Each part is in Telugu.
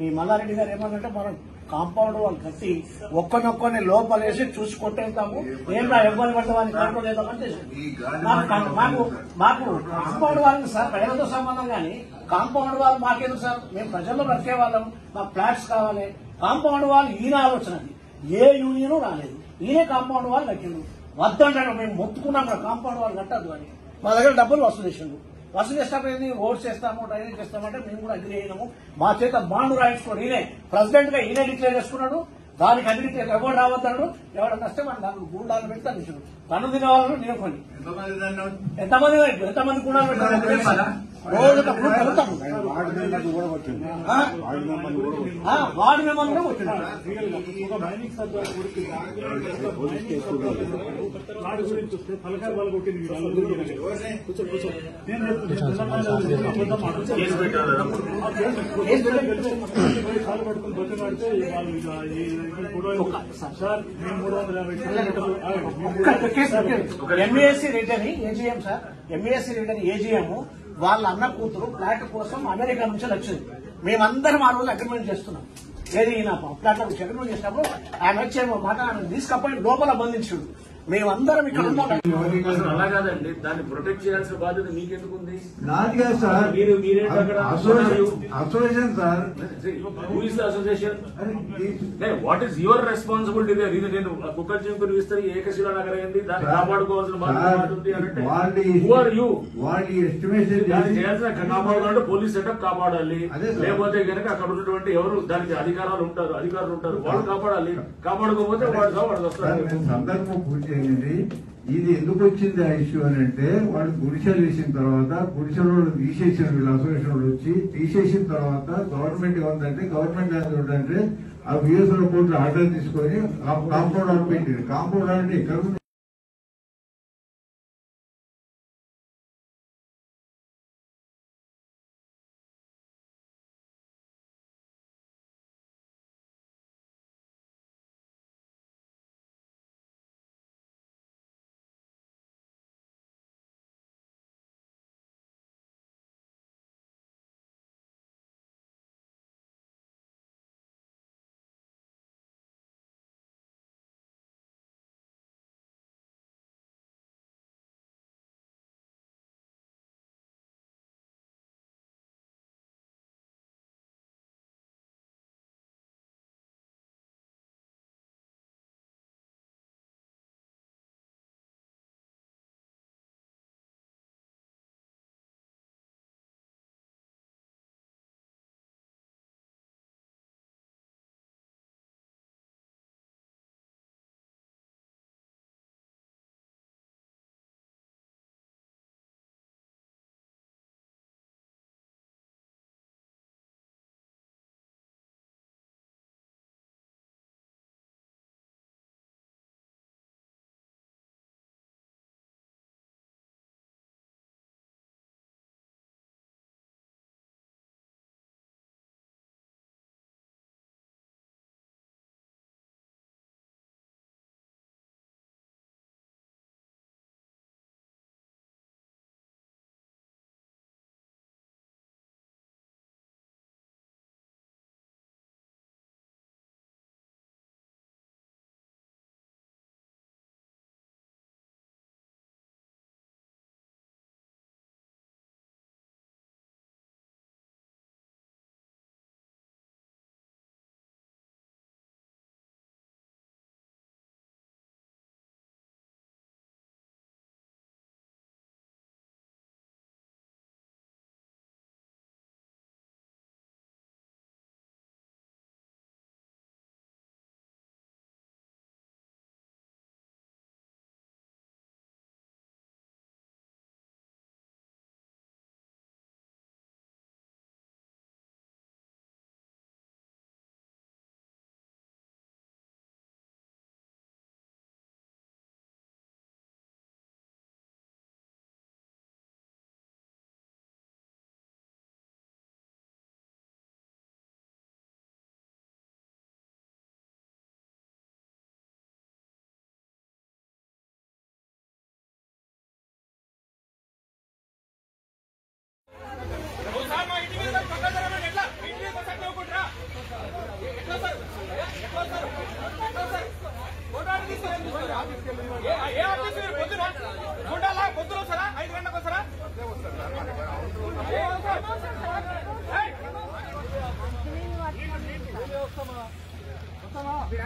ఈ మల్లారెడ్డి గారు ఏమన్నంటే మనం కాంపౌండ్ వాళ్ళు కట్టి ఒక్కనొక్కని లోపలేసి చూసి కొట్టేస్తాము ఏం నా ఇబ్బంది పడ్డవాన్ని కంట్రోల్ చేద్దామని చేసాం. మాకు కాంపౌండ్ వాళ్ళని సార్ ప్రజలతో సంబంధం కానీ కాంపౌండ్ వాళ్ళు మాకేందుకు సార్, మేము ప్రజల్లో బ్రతికే వాళ్ళం, మాకు ఫ్లాట్స్ కావాలి. కాంపౌండ్ వాళ్ళు ఈయన ఆలోచనది, ఏ యూనియన్ రాలేదు, ఈయనే కాంపౌండ్ వాళ్ళు కట్టిండు. వద్దంటాడు, మేము మొత్తుకున్నాం కాంపౌండ్ వాళ్ళు కట్టద్దు అని. మా దగ్గర డబ్బులు వసూలు చేసిండు. వసూలు చేసినప్పుడు ఓట్స్ చేస్తాము, డ్రైనేజ్ చేస్తామంటే మేము కూడా అగ్రి అయినాము. మా చేత బాండ్ రాయించుకోండి, ఈయనే ప్రెసిడెంట్ గా ఈయనే డిక్లేర్ చేసుకున్నాడు. దానికి అగ్రితే ఎవరు రావద్దాడు, ఎవరైనా వస్తే మన దానికి గూండాలు పెట్టి తగ్గించాడు. తను తినవాళ్ళు నేను కొన్ని ఎంతమంది గూండాలు పెట్టారు రోజు కలుగుతాము. వార్డు మెంబర్ కూడా వచ్చింది. MASC Reddy AGM sir, MASC Reddy AGM వాళ్ళ అన్న కూతురు ఫ్లాట్ కోసం అమెరికా నుంచి వచ్చింది. మేమందరం ఆ రోజు అగ్రిమెంట్ చేస్తున్నాం. ఏది నా ఫ్లాట్ లో అగ్రిమెంట్ చేసినప్పుడు ఆయన వచ్చేమో మాట ఆయన తీసుకపోయి లోపల బంధించుడు. మేమందరం ఇక్కడ ఉన్నాం. అలా కాదండి, దాన్ని ప్రొటెక్ట్ చేయాల్సిన బాధ్యత మీకెందుకు ఉంది? నాది కాదు sir, association sir. Who is the association? What is your responsibility? ఇది నేను కుక్కర్ చింపులు ఇస్తే ఏకశిలా నగర్ అయింది, దాన్ని కాపాడుకోవాల్సిన బాధ్యత ఉంది అంటే వాళ్ళ ఎస్టిమేషన్ చేయాల్సిన కాపాడాలంటే పోలీస్ సెటప్ కాపాడాలి. లేకపోతే కనుక అక్కడ ఉన్నటువంటి ఎవరు దానికి అధికారులు ఉంటారు, వాళ్ళు కాపాడాలి. కాపాడుకోకపోతే వాడు వస్తారు. సందర్భం పూర్తి అయింది. ఇది ఎందుకు వచ్చింది ఆ ఇష్యూ అని అంటే, వాళ్ళు గుడిసెలు వేసిన తర్వాత గుడిసెల వాళ్ళు తీసేసిన, వీళ్ళు అసోసియేషన్ వాళ్ళు వచ్చి తీసేసిన తర్వాత గవర్నమెంట్ ఏమందంటే, గవర్నమెంట్ ఏంటంటే ఆ విఎస్ఓ కోర్టు ఆర్డర్ తీసుకొని కాంపౌండ్ అని పెట్టింది. కాంపౌండ్ అంటే ఇక్కడ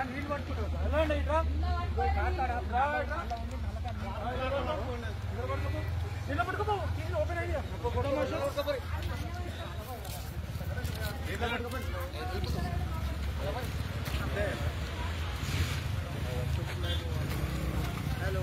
నీళ్ళు పట్టుకుంటారు వెళ్ళండి ఇట్లా నిన్న పట్టుకోపో ఓపెన్ అయ్యా హలో